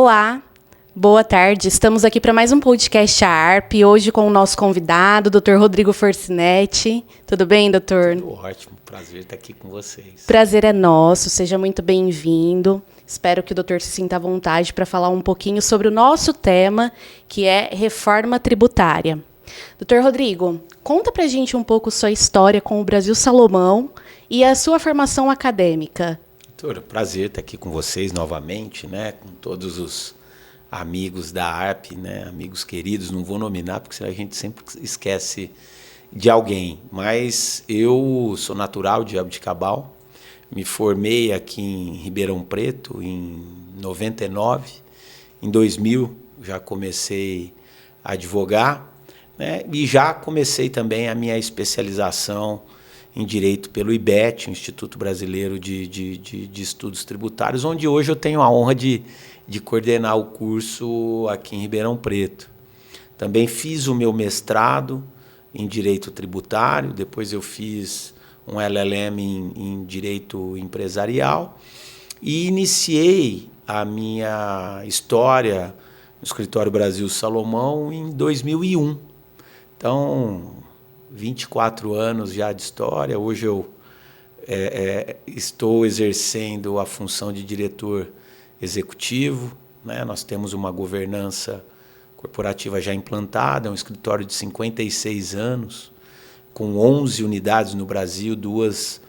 Olá, boa tarde. Estamos aqui para mais um podcast ARP, hoje com o nosso convidado, Dr. Rodrigo Forcinetti. Tudo bem, doutor? Tudo ótimo, prazer estar aqui com vocês. Prazer é nosso, seja muito bem-vindo. Espero que o doutor se sinta à vontade para falar um pouquinho sobre o nosso tema, que é reforma tributária. Doutor Rodrigo, conta para a gente um pouco sua história com o Brasil Salomão e a sua formação acadêmica. Doutor, prazer estar aqui com vocês novamente, né? Com todos os amigos da ARP, né? Amigos queridos, não vou nominar porque senão a gente sempre esquece de alguém. Mas eu sou natural de Jaboticabal, me formei aqui em Ribeirão Preto em 99, em 2000 já comecei a advogar, né? E já comecei também a minha especialização em Direito pelo IBET, Instituto Brasileiro de Estudos Tributários, onde hoje eu tenho a honra de coordenar o curso aqui em Ribeirão Preto. Também fiz o meu mestrado em Direito Tributário, depois eu fiz um LLM em Direito Empresarial e iniciei a minha história no Escritório Brasil Salomão em 2001. Então, 24 anos já de história. Hoje eu estou exercendo a função de diretor executivo, né? Nós temos uma governança corporativa já implantada, é um escritório de 56 anos, com 11 unidades no Brasil, 2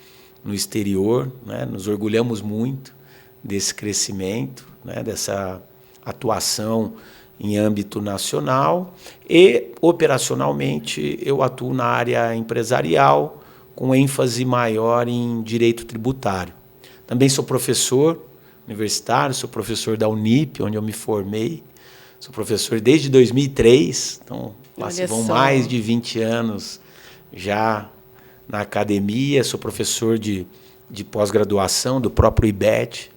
no exterior, né? Nos orgulhamos muito desse crescimento, né? Dessa atuação em âmbito nacional e, operacionalmente, eu atuo na área empresarial, com ênfase maior em direito tributário. Também sou professor universitário, sou professor da Unip, onde eu me formei. Sou professor desde 2003, então vão mais de 20 anos já na academia. Sou professor de pós-graduação do próprio IBET,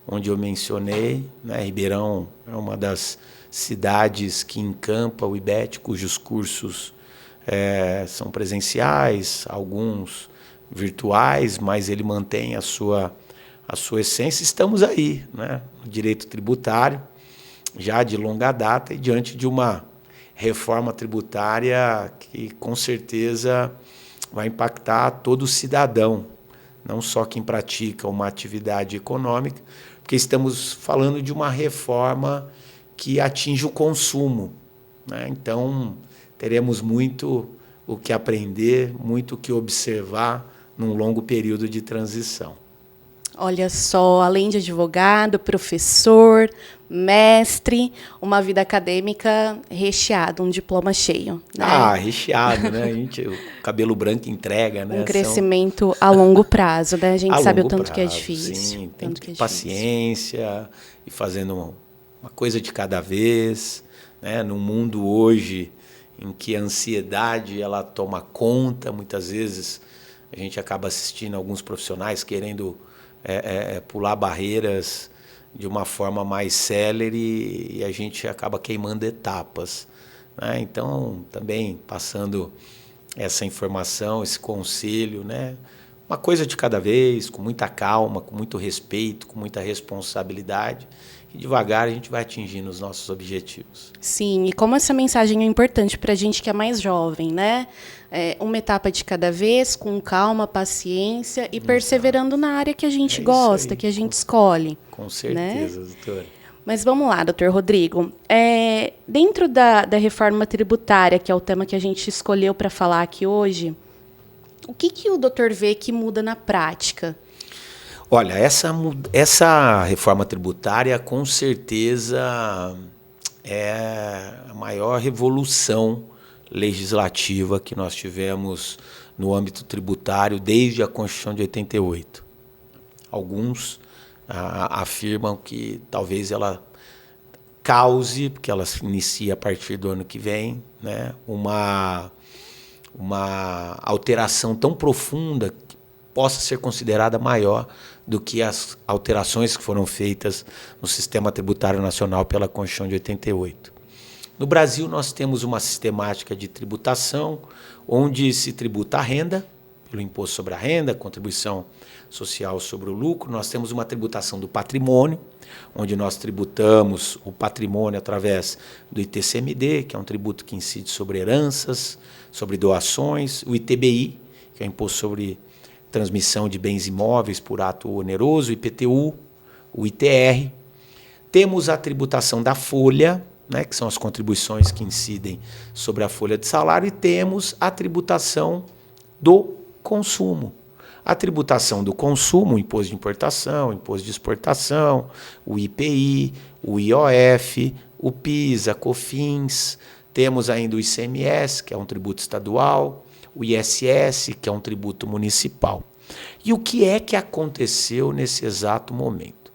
onde eu mencionei, né? Ribeirão é uma das cidades que encampa o IBET, cujos cursos são presenciais, alguns virtuais, mas ele mantém a sua essência. Estamos aí, né? No direito tributário, já de longa data, e diante de uma reforma tributária que, com certeza, vai impactar todo cidadão, não só quem pratica uma atividade econômica, porque estamos falando de uma reforma que atinge o consumo, né? Então, teremos muito o que aprender, muito o que observar num longo período de transição. Olha só, além de advogado, professor, mestre, uma vida acadêmica recheada, um diploma cheio, né? Recheado, né? O cabelo branco entrega, né? Um crescimento a longo prazo, né? A gente sabe o tanto prazo, que é difícil. Sim, tem que ter paciência e fazendo uma coisa de cada vez, né? Num mundo hoje em que a ansiedade ela toma conta, muitas vezes a gente acaba assistindo alguns profissionais querendo pular barreiras de uma forma mais célere e a gente acaba queimando etapas, né? Então, também passando essa informação, esse conselho, né? Uma coisa de cada vez, com muita calma, com muito respeito, com muita responsabilidade. E devagar a gente vai atingindo os nossos objetivos. Sim, e como essa mensagem é importante para a gente que é mais jovem, né? Uma etapa de cada vez, com calma, paciência e perseverando na área que a gente gosta, que a gente escolhe. Com certeza, né? Doutora. Mas vamos lá, doutor Rodrigo. Dentro da reforma tributária, que é o tema que a gente escolheu para falar aqui hoje, o que o doutor vê que muda na prática? Olha, essa reforma tributária, com certeza, é a maior revolução legislativa que nós tivemos no âmbito tributário desde a Constituição de 88. Alguns afirmam que talvez ela cause, porque ela se inicia a partir do ano que vem, né, uma alteração tão profunda que possa ser considerada maior do que as alterações que foram feitas no sistema tributário nacional pela Constituição de 88. No Brasil, nós temos uma sistemática de tributação onde se tributa a renda pelo imposto sobre a renda, contribuição social sobre o lucro. Nós temos uma tributação do patrimônio, onde nós tributamos o patrimônio através do ITCMD, que é um tributo que incide sobre heranças, sobre doações, o ITBI, que é o imposto sobre transmissão de bens imóveis por ato oneroso, o IPTU, o ITR. Temos a tributação da folha, né, que são as contribuições que incidem sobre a folha de salário, e temos a tributação do consumo. A tributação do consumo, o imposto de importação, o imposto de exportação, o IPI, o IOF, o PIS, a COFINS, temos ainda o ICMS, que é um tributo estadual, o ISS, que é um tributo municipal. E o que é que aconteceu nesse exato momento?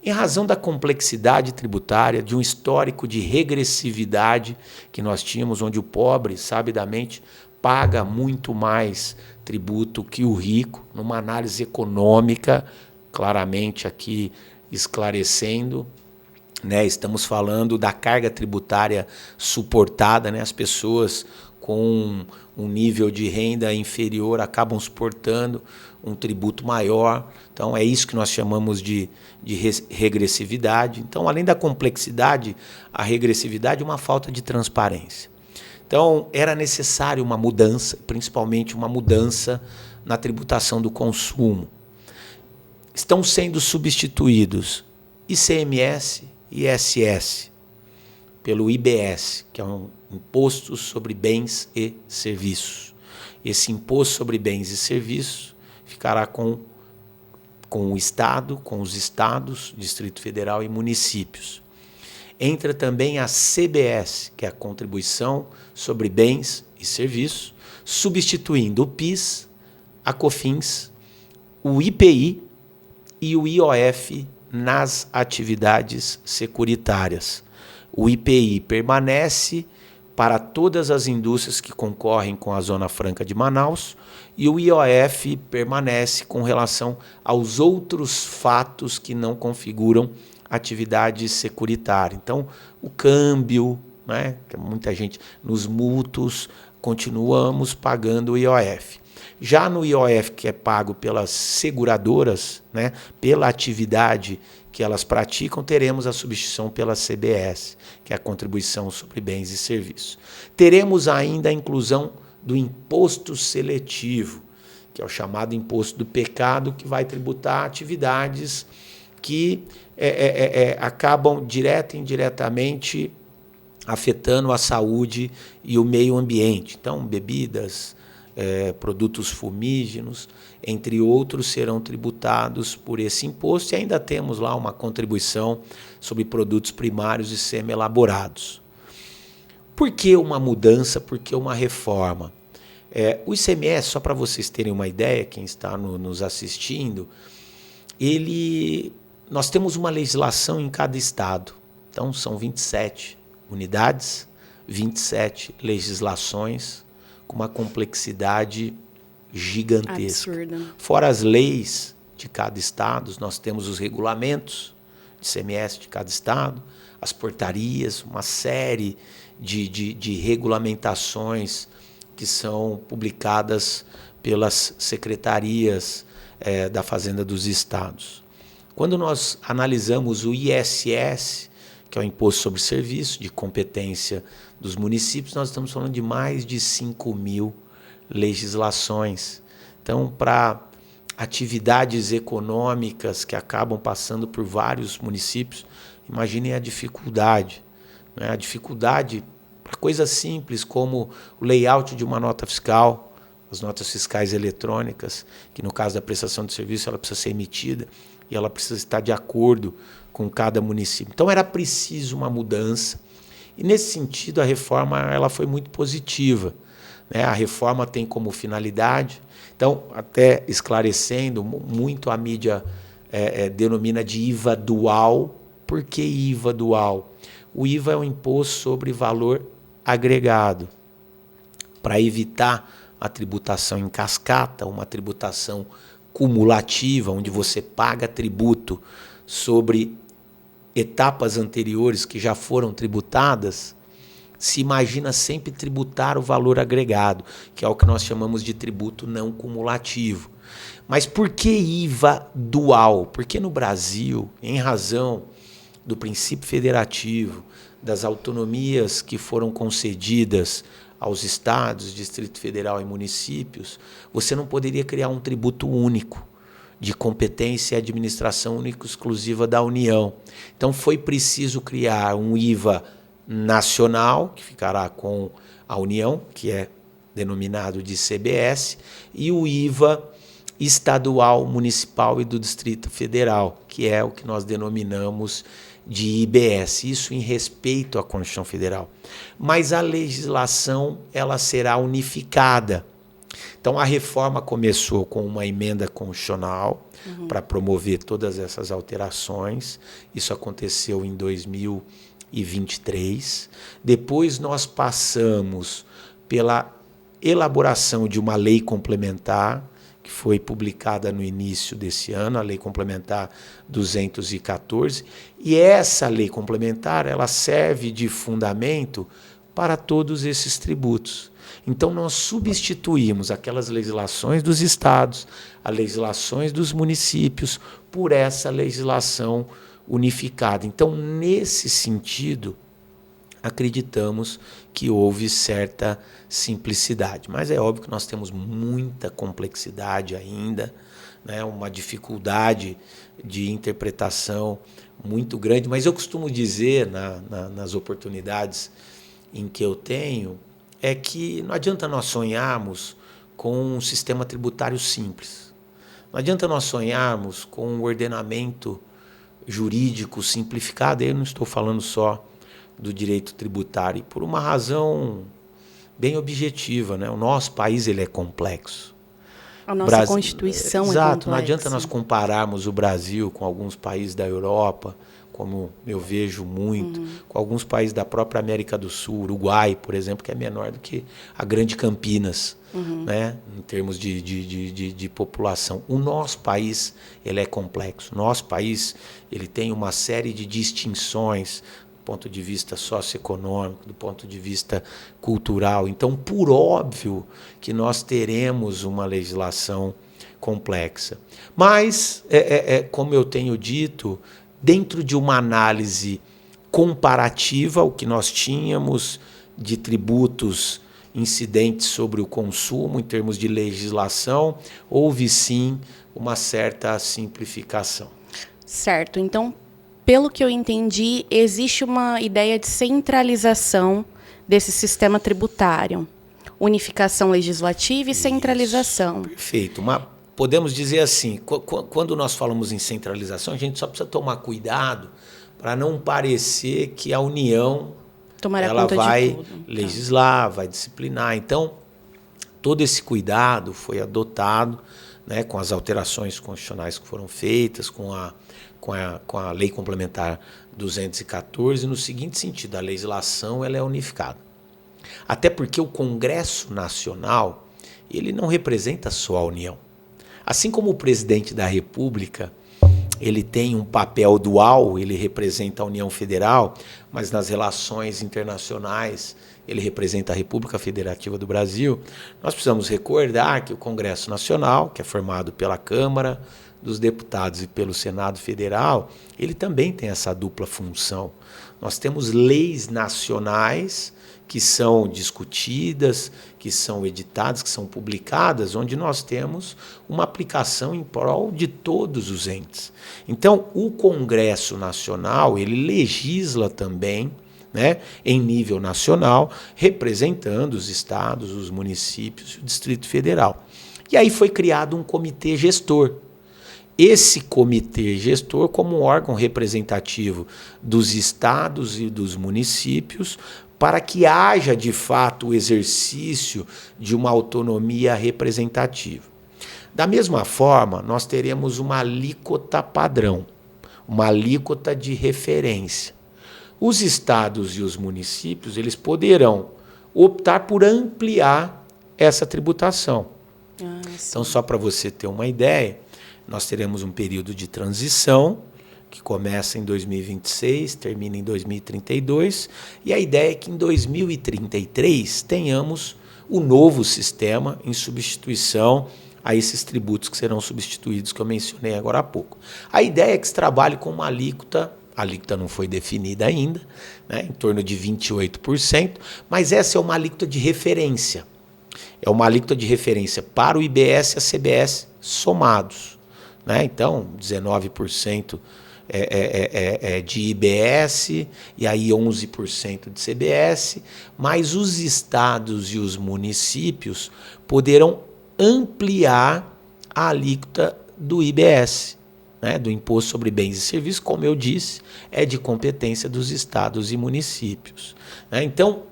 Em razão da complexidade tributária, de um histórico de regressividade que nós tínhamos, onde o pobre, sabidamente, paga muito mais tributo que o rico, numa análise econômica, claramente aqui esclarecendo, né, estamos falando da carga tributária suportada, né, as pessoas com um nível de renda inferior acabam suportando um tributo maior. Então, é isso que nós chamamos de regressividade. Então, além da complexidade, a regressividade é uma falta de transparência. Então, era necessário uma mudança, principalmente uma mudança na tributação do consumo. Estão sendo substituídos ICMS e ISS pelo IBS, que é um Imposto sobre Bens e Serviços. Esse Imposto sobre Bens e Serviços ficará com o Estado, com os estados, Distrito Federal e municípios. Entra também a CBS, que é a Contribuição sobre Bens e Serviços, substituindo o PIS, a COFINS, o IPI e o IOF nas atividades securitárias. O IPI permanece para todas as indústrias que concorrem com a Zona Franca de Manaus, e o IOF permanece com relação aos outros fatos que não configuram atividade securitária. Então, o câmbio, né, que muita gente, nos mútuos, continuamos pagando o IOF. Já no IOF, que é pago pelas seguradoras, né, pela atividade que elas praticam, teremos a substituição pela CBS, que é a Contribuição sobre Bens e Serviços. Teremos ainda a inclusão do imposto seletivo, que é o chamado imposto do pecado, que vai tributar atividades que acabam direta e indiretamente afetando a saúde e o meio ambiente. Então, bebidas, produtos fumígenos, entre outros, serão tributados por esse imposto, e ainda temos lá uma contribuição sobre produtos primários e semi-elaborados. Por que uma mudança? Por que uma reforma? O ICMS, só para vocês terem uma ideia, quem está nos assistindo, nós temos uma legislação em cada estado. Então, são 27 unidades, 27 legislações, com uma complexidade gigantesca. Absurda. Fora as leis de cada estado, nós temos os regulamentos de ICMS de cada estado, as portarias, uma série de regulamentações que são publicadas pelas secretarias da Fazenda dos estados. Quando nós analisamos o ISS, que é o Imposto sobre Serviço, de competência dos municípios, nós estamos falando de mais de 5.000 legislações. Então, para atividades econômicas que acabam passando por vários municípios, imaginem a dificuldade, né? A dificuldade para coisas simples como o layout de uma nota fiscal, as notas fiscais eletrônicas, que no caso da prestação de serviço ela precisa ser emitida e ela precisa estar de acordo com cada município. Então era preciso uma mudança, e nesse sentido a reforma ela foi muito positiva, né? A reforma tem como finalidade, então até esclarecendo, muito a mídia denomina de IVA dual. Por que IVA dual? O IVA é um imposto sobre valor agregado, para evitar a tributação em cascata, uma tributação cumulativa, onde você paga tributo sobre etapas anteriores que já foram tributadas. se imagina sempre tributar o valor agregado, que é o que nós chamamos de tributo não cumulativo. Mas por que IVA dual? Porque no Brasil, em razão do princípio federativo, das autonomias que foram concedidas aos estados, Distrito Federal e municípios, você não poderia criar um tributo único de competência e administração única exclusiva da União. Então foi preciso criar um IVA nacional, que ficará com a União, que é denominado de CBS, e o IVA estadual, municipal e do Distrito Federal, que é o que nós denominamos de IBS, isso em respeito à Constituição Federal. Mas a legislação ela será unificada. Então a reforma começou com uma emenda constitucional para promover todas essas alterações. Isso aconteceu em 2023. Depois nós passamos pela elaboração de uma lei complementar, que foi publicada no início desse ano, a Lei Complementar 214, e essa lei complementar ela serve de fundamento para todos esses tributos. Então nós substituímos aquelas legislações dos estados, as legislações dos municípios, por essa legislação unificada. Então, nesse sentido, acreditamos que houve certa simplicidade. Mas é óbvio que nós temos muita complexidade ainda, né? Uma dificuldade de interpretação muito grande. Mas eu costumo dizer, nas oportunidades em que eu tenho, é que não adianta nós sonharmos com um sistema tributário simples. Não adianta nós sonharmos com um ordenamento jurídico simplificado. Eu não estou falando só do direito tributário, por uma razão bem objetiva, né? O nosso país ele é complexo. A nossa Constituição é complexa. Exato, não adianta nós compararmos o Brasil com alguns países da Europa, como eu vejo muito, com alguns países da própria América do Sul, Uruguai, por exemplo, que é menor do que a grande Campinas, né? Em termos de população. O nosso país ele é complexo. O nosso país ele tem uma série de distinções do ponto de vista socioeconômico, do ponto de vista cultural. Então, por óbvio que nós teremos uma legislação complexa. Mas, como eu tenho dito, dentro de uma análise comparativa, o que nós tínhamos de tributos incidentes sobre o consumo, em termos de legislação, houve sim uma certa simplificação. Certo. Então, pelo que eu entendi, existe uma ideia de centralização desse sistema tributário. Unificação legislativa e centralização. Isso, perfeito. Podemos dizer assim, quando nós falamos em centralização, a gente só precisa tomar cuidado para não parecer que a União ela vai legislar, vai disciplinar. Então, todo esse cuidado foi adotado, né, com as alterações constitucionais que foram feitas, com a Lei Complementar 214, no seguinte sentido, a legislação ela é unificada. Até porque o Congresso Nacional ele não representa só a União. Assim como o presidente da República ele tem um papel dual, ele representa a União Federal, mas nas relações internacionais ele representa a República Federativa do Brasil, nós precisamos recordar que o Congresso Nacional, que é formado pela Câmara dos Deputados e pelo Senado Federal, ele também tem essa dupla função. Nós temos leis nacionais que são discutidas, que são editadas, que são publicadas, onde nós temos uma aplicação em prol de todos os entes. Então, o Congresso Nacional, ele legisla também, né, em nível nacional, representando os estados, os municípios e o Distrito Federal. E aí foi criado um comitê gestor. Esse comitê gestor, como um órgão representativo dos estados e dos municípios, para que haja, de fato, o exercício de uma autonomia representativa. Da mesma forma, nós teremos uma alíquota padrão, uma alíquota de referência. Os estados e os municípios eles poderão optar por ampliar essa tributação. Então, só para você ter uma ideia, nós teremos um período de transição, que começa em 2026, termina em 2032, e a ideia é que em 2033 tenhamos o novo sistema em substituição a esses tributos que serão substituídos, que eu mencionei agora há pouco. A ideia é que se trabalhe com uma alíquota, a alíquota não foi definida ainda, né, em torno de 28%, mas essa é uma alíquota de referência. É uma alíquota de referência para o IBS e a CBS somados, né? Então, 19% de IBS e aí 11% de CBS, mas os estados e os municípios poderão ampliar a alíquota do IBS, né, do Imposto sobre Bens e Serviços, como eu disse, é de competência dos estados e municípios, né? Então,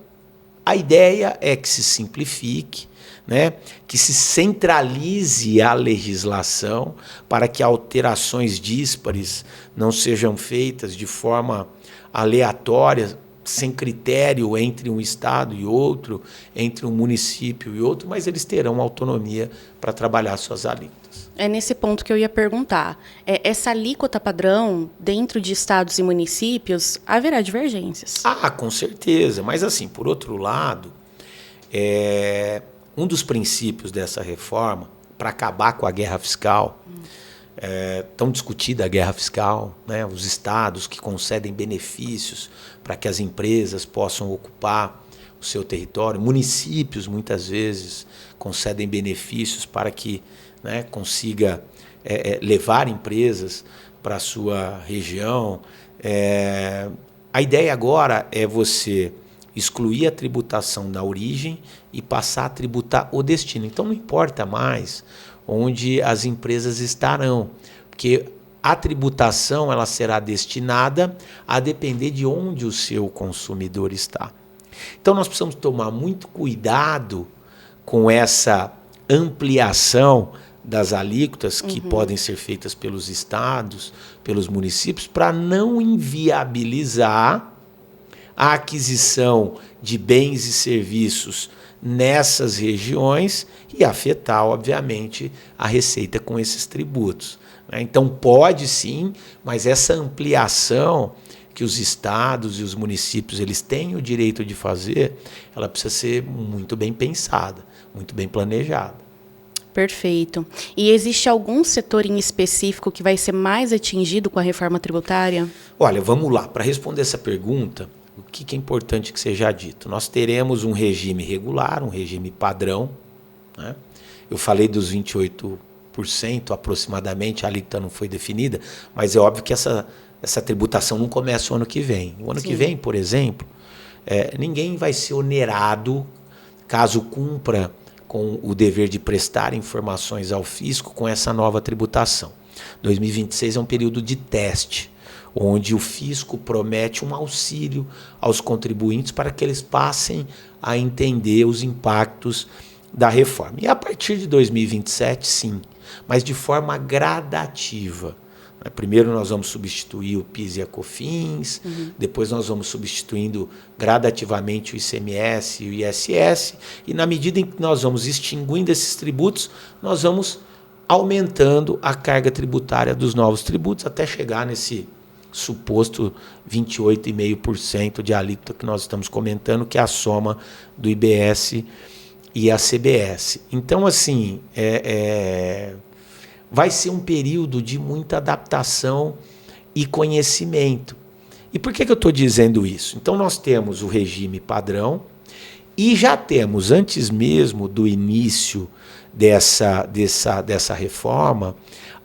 a ideia é que se simplifique, né, que se centralize a legislação para que alterações díspares não sejam feitas de forma aleatória, sem critério entre um estado e outro, entre um município e outro, mas eles terão autonomia para trabalhar suas alíquotas. É nesse ponto que eu ia perguntar. Essa alíquota padrão, dentro de estados e municípios, haverá divergências? Ah, com certeza. Mas, assim, por outro lado, um dos princípios dessa reforma, para acabar com a guerra fiscal, tão discutida a guerra fiscal, né? Os estados que concedem benefícios para que as empresas possam ocupar o seu território, municípios muitas vezes concedem benefícios para que, né, consiga levar empresas para a sua região. A ideia agora é você excluir a tributação da origem e passar a tributar o destino. Então não importa mais onde as empresas estarão, porque a tributação ela será destinada a depender de onde o seu consumidor está. Então nós precisamos tomar muito cuidado com essa ampliação das alíquotas que podem ser feitas pelos estados, pelos municípios, para não inviabilizar a aquisição de bens e serviços nessas regiões e afetar, obviamente, a receita com esses tributos, né? Então, pode sim, mas essa ampliação que os estados e os municípios eles têm o direito de fazer, ela precisa ser muito bem pensada, muito bem planejada. Perfeito. E existe algum setor em específico que vai ser mais atingido com a reforma tributária? Olha, vamos lá. Para responder essa pergunta, o que é importante que seja dito? Nós teremos um regime regular, um regime padrão, né? Eu falei dos 28% aproximadamente, a alíquota não foi definida, mas é óbvio que essa tributação não começa o ano que vem. O ano Sim. que vem, por exemplo, ninguém vai ser onerado caso cumpra com o dever de prestar informações ao fisco com essa nova tributação. 2026 é um período de teste, onde o fisco promete um auxílio aos contribuintes para que eles passem a entender os impactos da reforma. E a partir de 2027, sim, mas de forma gradativa. Primeiro nós vamos substituir o PIS e a COFINS, depois nós vamos substituindo gradativamente o ICMS e o ISS, e na medida em que nós vamos extinguindo esses tributos, nós vamos aumentando a carga tributária dos novos tributos até chegar nesse suposto 28,5% de alíquota que nós estamos comentando, que é a soma do IBS e a CBS. Então, assim, vai ser um período de muita adaptação e conhecimento. E por que eu estou dizendo isso? Então, nós temos o regime padrão e já temos, antes mesmo do início dessa reforma,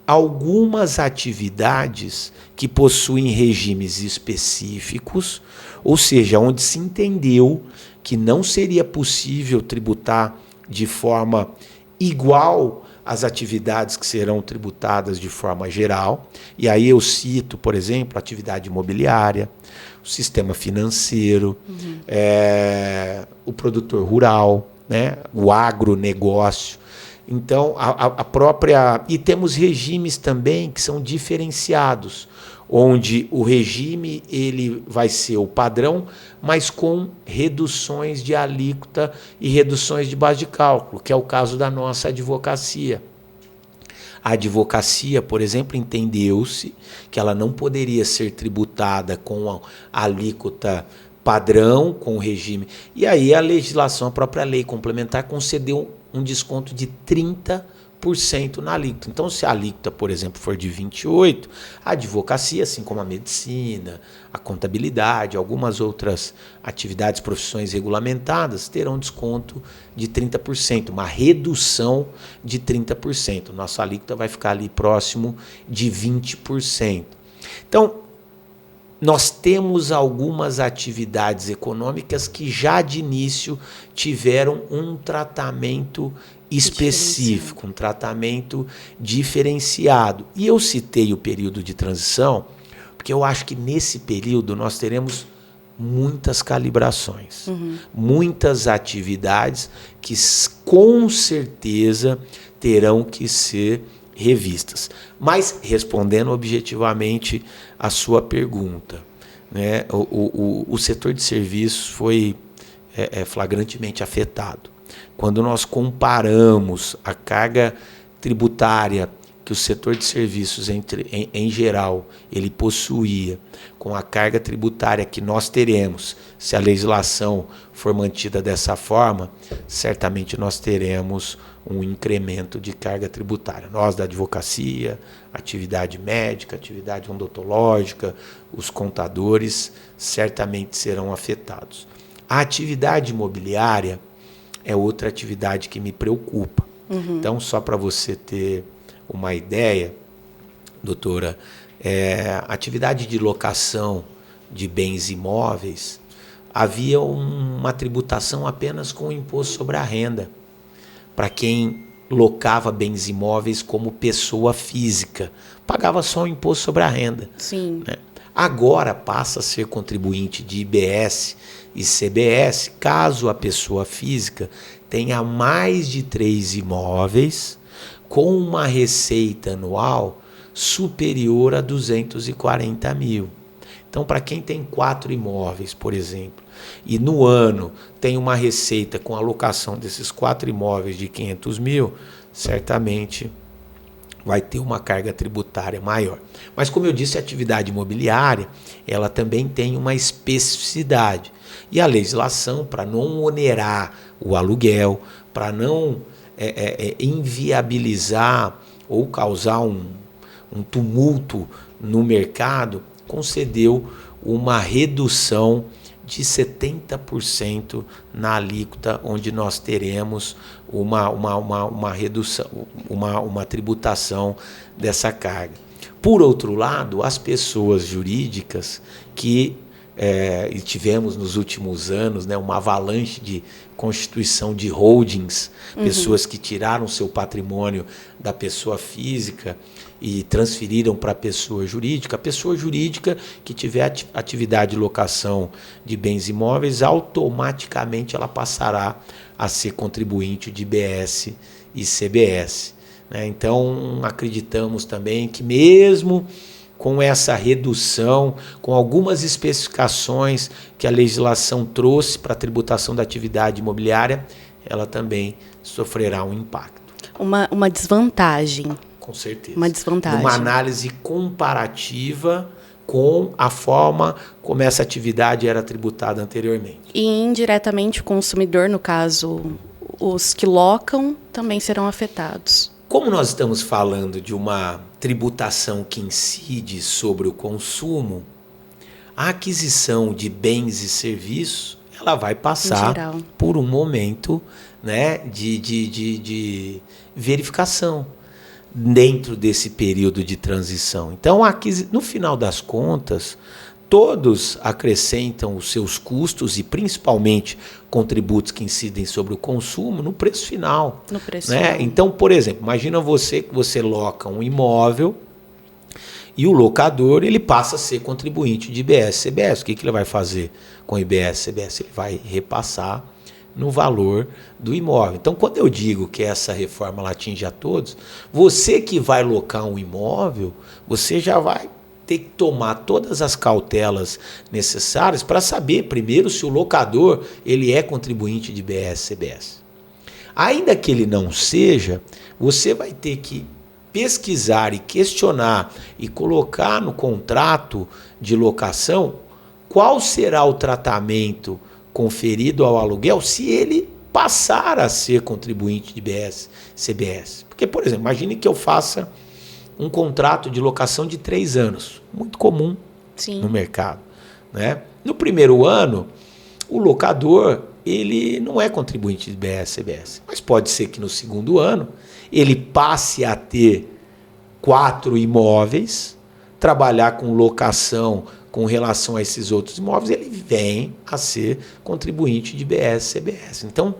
algumas atividades que possuem regimes específicos, ou seja, onde se entendeu que não seria possível tributar de forma igual às atividades que serão tributadas de forma geral. E aí eu cito, por exemplo, a atividade imobiliária, o sistema financeiro, o produtor rural, né, o agronegócio. Então, a própria... E temos regimes também que são diferenciados, onde o regime ele vai ser o padrão, mas com reduções de alíquota e reduções de base de cálculo, que é o caso da nossa advocacia. A advocacia, por exemplo, entendeu-se que ela não poderia ser tributada com a alíquota padrão, com o regime. E aí a legislação, a própria lei complementar, concedeu um desconto de 30% na alíquota. Então, se a alíquota, por exemplo, for de 28%, a advocacia, assim como a medicina, a contabilidade, algumas outras atividades, profissões regulamentadas, terão desconto de 30%, uma redução de 30%. Nossa alíquota vai ficar ali próximo de 20%. Então, nós temos algumas atividades econômicas que já de início tiveram um tratamento específico, um tratamento diferenciado. E eu citei o período de transição, porque eu acho que nesse período nós teremos muitas calibrações, muitas atividades que com certeza terão que ser revistas. Mas, respondendo objetivamente a sua pergunta, né, o setor de serviços foi flagrantemente afetado. Quando nós comparamos a carga tributária que o setor de serviços, em geral, ele possuía, com a carga tributária que nós teremos, se a legislação for mantida dessa forma, certamente nós teremos um incremento de carga tributária. Nós da advocacia, atividade médica, atividade odontológica, os contadores certamente serão afetados. A atividade imobiliária é outra atividade que me preocupa. Então, só para você ter uma ideia, doutora, a atividade de locação de bens imóveis, havia uma tributação apenas com o imposto sobre a renda, para quem locava bens imóveis como pessoa física. Pagava só o imposto sobre a renda. Sim. Né? Agora passa a ser contribuinte de IBS e CBS, caso a pessoa física tenha mais de 3 imóveis com uma receita anual superior a 240 mil. Então, para quem tem 4 imóveis, por exemplo, e no ano tem uma receita com a alocação desses 4 imóveis de 500 mil, certamente vai ter uma carga tributária maior. Mas, como eu disse, a atividade imobiliária, ela também tem uma especificidade. E a legislação, para não onerar o aluguel, para não inviabilizar ou causar um tumulto no mercado, concedeu uma redução de 70% na alíquota, onde nós teremos uma redução, uma tributação dessa carga. Por outro lado, as pessoas jurídicas que e tivemos nos últimos anos, né, uma avalanche de constituição de holdings, pessoas que tiraram seu patrimônio da pessoa física e transferiram para a pessoa jurídica. A pessoa jurídica que tiver atividade de locação de bens imóveis, automaticamente ela passará a ser contribuinte de IBS e CBS. Né? Então, acreditamos também que mesmo com essa redução, com algumas especificações que a legislação trouxe para a tributação da atividade imobiliária, ela também sofrerá um impacto. Uma desvantagem. Com certeza. Uma desvantagem. Uma análise comparativa com a forma como essa atividade era tributada anteriormente. E indiretamente o consumidor, no caso, os que locam, também serão afetados. Como nós estamos falando de uma tributação que incide sobre o consumo, a aquisição de bens e serviços, ela vai passar por um momento, né, de verificação dentro desse período de transição. Então, no final das contas, todos acrescentam os seus custos e principalmente contributos que incidem sobre o consumo no preço final. No preço né? final. Então, por exemplo, imagina que você loca um imóvel e o locador ele passa a ser contribuinte de IBS e CBS. O que ele vai fazer com IBS e CBS? Ele vai repassar no valor do imóvel. Então, quando eu digo que essa reforma ela atinge a todos, você que vai locar um imóvel, você já vai ter que tomar todas as cautelas necessárias para saber, primeiro, se o locador ele é contribuinte de IBS e CBS. Ainda que ele não seja, você vai ter que pesquisar e questionar e colocar no contrato de locação qual será o tratamento conferido ao aluguel se ele passar a ser contribuinte de IBS, CBS. Porque, por exemplo, imagine que eu faça um contrato de locação de 3 anos, muito comum no mercado, né? No primeiro ano, o locador ele não é contribuinte de IBS, CBS, mas pode ser que no segundo ano ele passe a ter 4 imóveis, trabalhar com locação com relação a esses outros imóveis, ele vem a ser contribuinte de IBS, CBS. Então,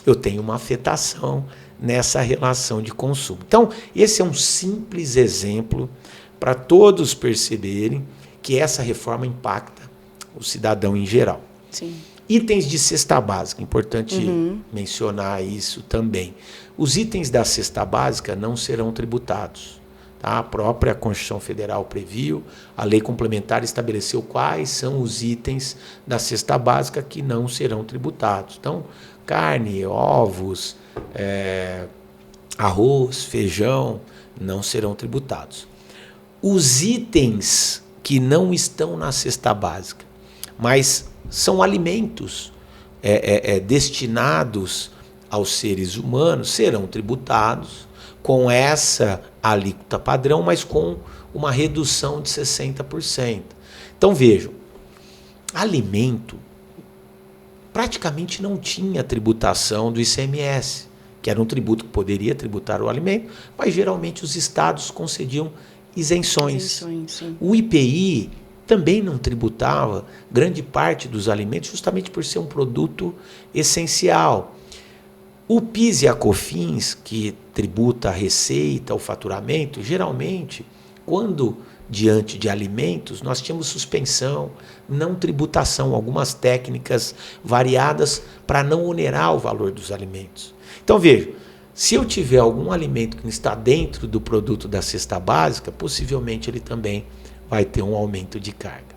eu tenho uma afetação nessa relação de consumo. Então, esse é um simples exemplo para todos perceberem que essa reforma impacta o cidadão em geral. Sim. Itens de cesta básica, importante mencionar isso também. Os itens da cesta básica não serão tributados. Tá? A própria Constituição Federal previu, a lei complementar estabeleceu quais são os itens da cesta básica que não serão tributados. Então, carne, ovos, arroz, feijão, não serão tributados. Os itens que não estão na cesta básica, mas são alimentos destinados aos seres humanos, serão tributados com essa alíquota padrão, mas com uma redução de 60%. Então, vejam, alimento praticamente não tinha tributação do ICMS, que era um tributo que poderia tributar o alimento, mas geralmente os estados concediam isenções. O IPI também não tributava grande parte dos alimentos, justamente por ser um produto essencial. O PIS e a COFINS, que tributa a receita, o faturamento, geralmente, quando diante de alimentos, nós tínhamos suspensão, não tributação, algumas técnicas variadas para não onerar o valor dos alimentos. Então, veja, se eu tiver algum alimento que não está dentro do produto da cesta básica, possivelmente ele também vai ter um aumento de carga.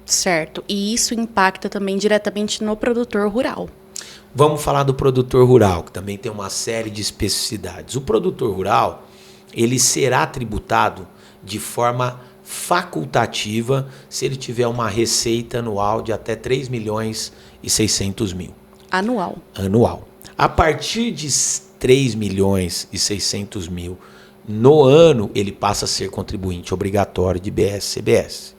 Certo. E isso impacta também diretamente no produtor rural. Vamos falar do produtor rural, que também tem uma série de especificidades. O produtor rural, ele será tributado de forma facultativa se ele tiver uma receita anual de até 3.600.000. Anual. A partir de 3.600.000 no ano, ele passa a ser contribuinte obrigatório de IBS-CBS.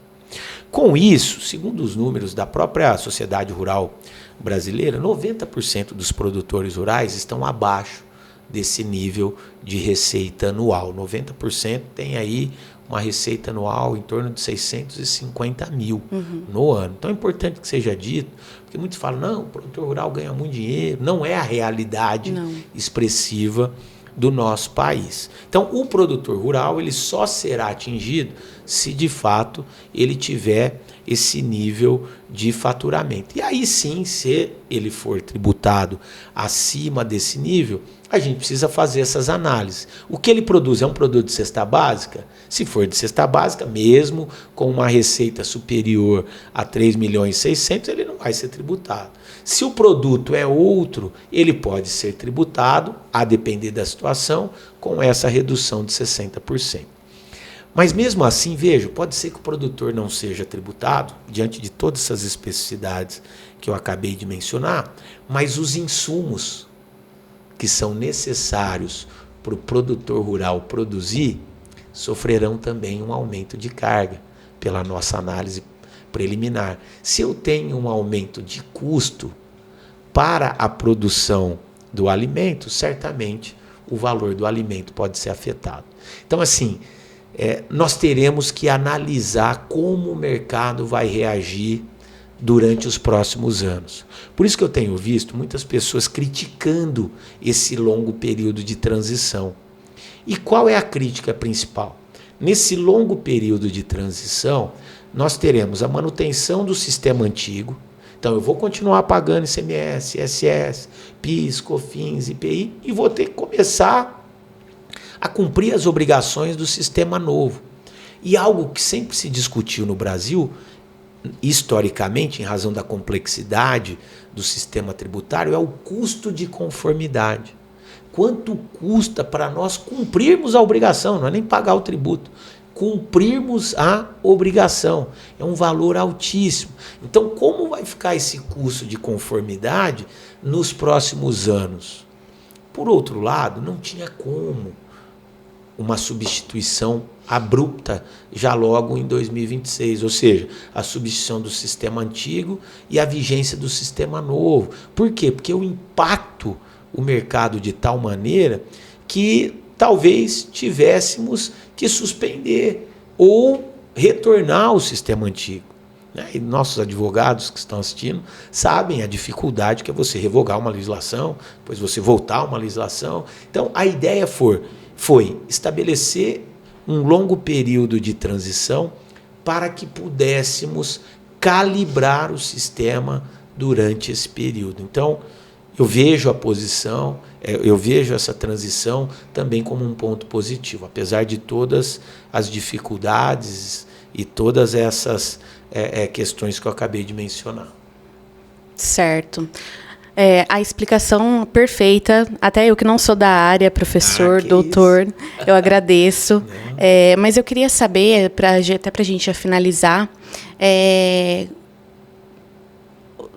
Com isso, segundo os números da própria Sociedade Rural Brasileira, 90% dos produtores rurais estão abaixo desse nível de receita anual. 90% tem aí uma receita anual em torno de 650 mil no ano. Então é importante que seja dito, porque muitos falam, não, o produtor rural ganha muito dinheiro. Não é a realidade expressiva do nosso país. Então, o produtor rural ele só será atingido se, de fato, ele tiver esse nível de faturamento. E aí sim, se ele for tributado acima desse nível, a gente precisa fazer essas análises. O que ele produz é um produto de cesta básica? Se for de cesta básica, mesmo com uma receita superior a 3.600.000, ele não vai ser tributado. Se o produto é outro, ele pode ser tributado, a depender da situação, com essa redução de 60%. Mas mesmo assim, veja, pode ser que o produtor não seja tributado, diante de todas essas especificidades que eu acabei de mencionar, mas os insumos que são necessários para o produtor rural produzir, sofrerão também um aumento de carga, pela nossa análise preliminar. Se eu tenho um aumento de custo para a produção do alimento, certamente o valor do alimento pode ser afetado. Então, assim, nós teremos que analisar como o mercado vai reagir durante os próximos anos. Por isso que eu tenho visto muitas pessoas criticando esse longo período de transição. E qual é a crítica principal? Nesse longo período de transição, nós teremos a manutenção do sistema antigo. Então, eu vou continuar pagando ICMS, ISS, PIS, COFINS, IPI e vou ter que começar a cumprir as obrigações do sistema novo. E algo que sempre se discutiu no Brasil, historicamente, em razão da complexidade do sistema tributário, é o custo de conformidade. quanto custa para nós cumprirmos a obrigação, não é nem pagar o tributo, cumprirmos a obrigação. É um valor altíssimo. Então, como vai ficar esse custo de conformidade nos próximos anos? Por outro lado, não tinha como uma substituição abrupta já logo em 2026, ou seja, a substituição do sistema antigo e a vigência do sistema novo. Por quê? Porque eu impacto o mercado de tal maneira que talvez tivéssemos que suspender ou retornar ao sistema antigo. E nossos advogados que estão assistindo sabem a dificuldade que é você revogar uma legislação, depois você voltar a uma legislação. Então, a ideia foi estabelecer um longo período de transição para que pudéssemos calibrar o sistema durante esse período. Então, eu vejo a posição, eu vejo essa transição também como um ponto positivo, apesar de todas as dificuldades e todas essas questões que eu acabei de mencionar. Certo. A explicação perfeita, até eu que não sou da área, professor, doutor, eu agradeço. Mas eu queria saber, até para a gente finalizar,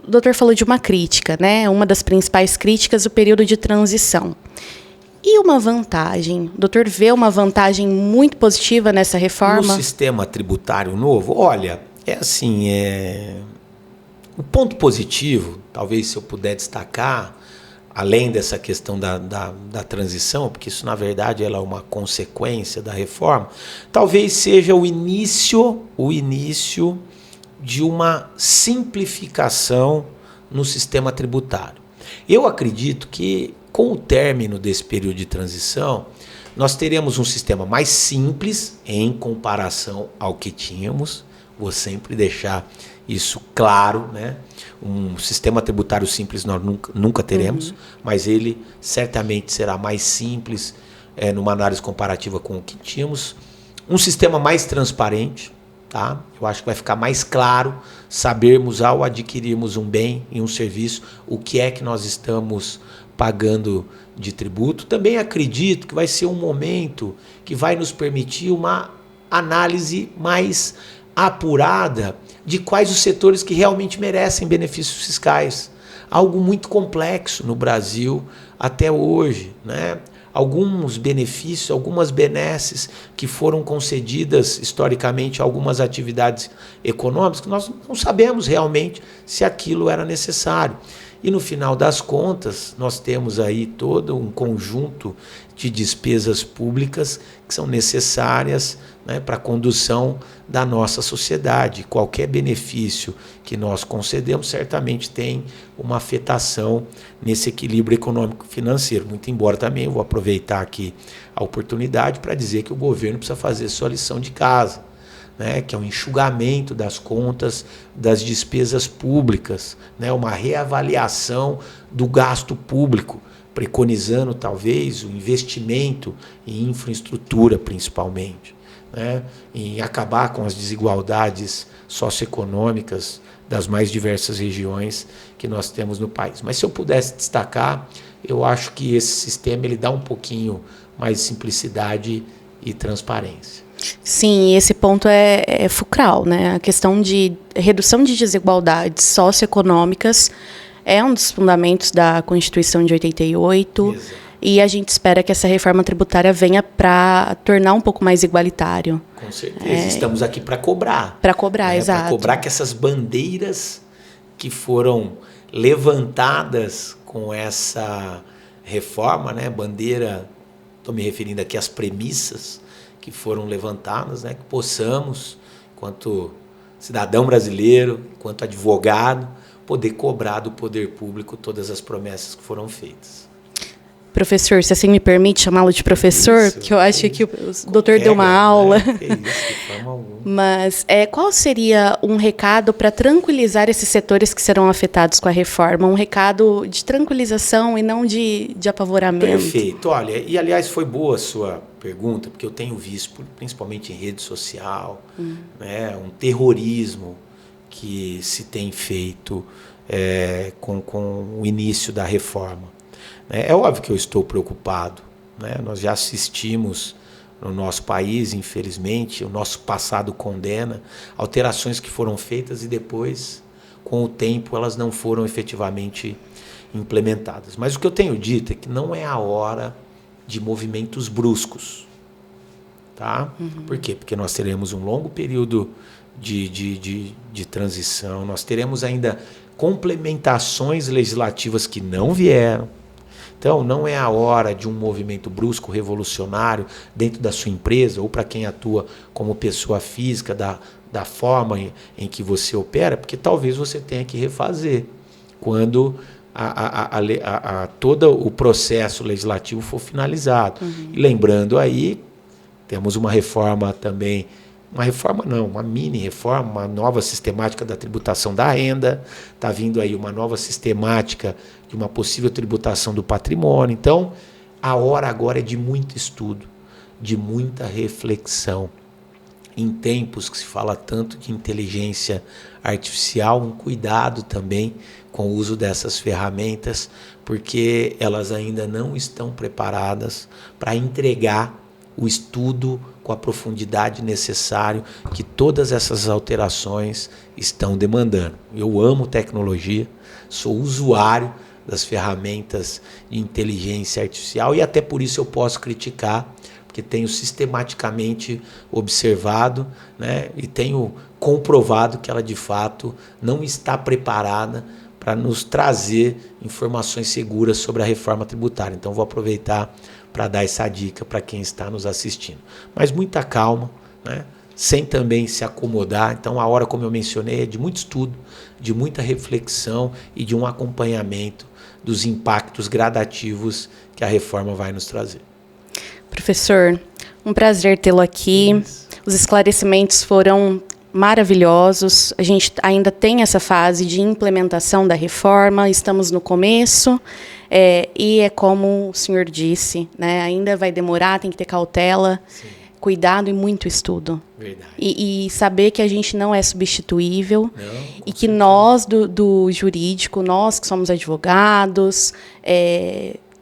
o doutor falou de uma crítica, né? Uma das principais críticas, o período de transição. E uma vantagem? O doutor vê uma vantagem muito positiva nessa reforma? No sistema tributário novo, olha, o ponto positivo, talvez se eu puder destacar, além dessa questão da transição, porque isso na verdade ela é uma consequência da reforma, talvez seja o início de uma simplificação no sistema tributário. Eu acredito que com o término desse período de transição, nós teremos um sistema mais simples em comparação ao que tínhamos. Vou sempre deixar isso claro, né? Um sistema tributário simples nós nunca teremos, mas ele certamente será mais simples numa análise comparativa com o que tínhamos. Um sistema mais transparente, tá? Eu acho que vai ficar mais claro sabermos ao adquirirmos um bem e um serviço o que é que nós estamos pagando de tributo. Também acredito que vai ser um momento que vai nos permitir uma análise mais apurada de quais os setores que realmente merecem benefícios fiscais. Algo muito complexo no Brasil até hoje, né? Alguns benefícios, algumas benesses que foram concedidas historicamente a algumas atividades econômicas que nós não sabemos realmente se aquilo era necessário. E no final das contas, nós temos aí todo um conjunto de despesas públicas que são necessárias, né, para a condução da nossa sociedade. Qualquer benefício que nós concedemos certamente tem uma afetação nesse equilíbrio econômico-financeiro. Muito embora também eu vou aproveitar aqui a oportunidade para dizer que o governo precisa fazer sua lição de casa, né, que é um enxugamento das contas das despesas públicas, né, uma reavaliação do gasto público, preconizando talvez o investimento em infraestrutura principalmente, né, em acabar com as desigualdades socioeconômicas das mais diversas regiões que nós temos no país. Mas se eu pudesse destacar, eu acho que esse sistema ele dá um pouquinho mais de simplicidade e transparência. Sim, esse ponto é fulcral, né? A questão de redução de desigualdades socioeconômicas é um dos fundamentos da Constituição de 88. Exato. E a gente espera que essa reforma tributária venha para tornar um pouco mais igualitário. Com certeza, estamos aqui para cobrar. Para cobrar, exato. Para cobrar que essas bandeiras que foram levantadas com essa reforma, né? Bandeira, estou me referindo aqui às premissas que foram levantadas, né, que possamos, enquanto cidadão brasileiro, enquanto advogado, poder cobrar do poder público todas as promessas que foram feitas. Professor, se assim me permite chamá-lo de professor, que eu acho que o doutor deu uma aula. Né? Que isso, de forma alguma. Mas qual seria um recado para tranquilizar esses setores que serão afetados com a reforma? Um recado de tranquilização e não de apavoramento. Perfeito. Olha, e aliás foi boa a sua pergunta, porque eu tenho visto, principalmente em rede social, né, um terrorismo que se tem feito com o início da reforma. né? É óbvio que eu estou preocupado, né? Nós já assistimos no nosso país, infelizmente, o nosso passado condena alterações que foram feitas e depois, com o tempo, elas não foram efetivamente implementadas. Mas o que eu tenho dito é que não é a hora de movimentos bruscos. Tá? Por quê? Porque nós teremos um longo período de transição, nós teremos ainda complementações legislativas que não vieram. Então, não é a hora de um movimento brusco, revolucionário, dentro da sua empresa, ou para quem atua como pessoa física, da forma em que você opera, porque talvez você tenha que refazer quando todo o processo legislativo for finalizado. E lembrando aí, temos uma reforma também, uma mini reforma, uma nova sistemática da tributação da renda, está vindo aí uma nova sistemática de uma possível tributação do patrimônio. Então, a hora agora é de muito estudo, de muita reflexão. Em tempos que se fala tanto de inteligência artificial, um cuidado também com o uso dessas ferramentas, porque elas ainda não estão preparadas para entregar o estudo com a profundidade necessária que todas essas alterações estão demandando. Eu amo tecnologia, sou usuário das ferramentas de inteligência artificial e até por isso eu posso criticar, porque tenho sistematicamente observado, né, e tenho comprovado que ela de fato não está preparada para nos trazer informações seguras sobre a reforma tributária. Então vou aproveitar para dar essa dica para quem está nos assistindo. Mas muita calma, né? Sem também se acomodar. Então a hora, como eu mencionei, é de muito estudo, de muita reflexão e de um acompanhamento dos impactos gradativos que a reforma vai nos trazer. Professor, um prazer tê-lo aqui. Isso. Os esclarecimentos foram maravilhosos. A gente ainda tem essa fase de implementação da reforma, estamos no começo, e é como o senhor disse, né, ainda vai demorar, tem que ter cautela, sim, cuidado e muito estudo. Verdade. E saber que a gente não é substituível, e que nós do jurídico, nós que somos advogados,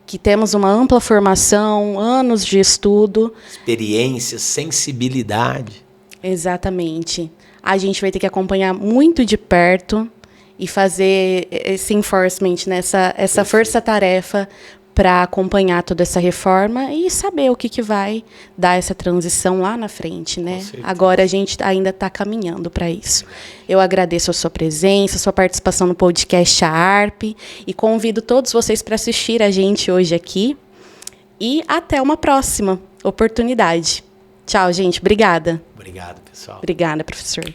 que temos uma ampla formação, anos de estudo. Experiência, sensibilidade. Exatamente. A gente vai ter que acompanhar muito de perto e fazer esse enforcement, né? essa força-tarefa para acompanhar toda essa reforma e saber o que vai dar essa transição lá na frente, né? Agora a gente ainda está caminhando para isso. Eu agradeço a sua presença, a sua participação no podcast ARP e convido todos vocês para assistir a gente hoje aqui e até uma próxima oportunidade. Tchau, gente. Obrigada. Obrigado, pessoal. Obrigada, professor.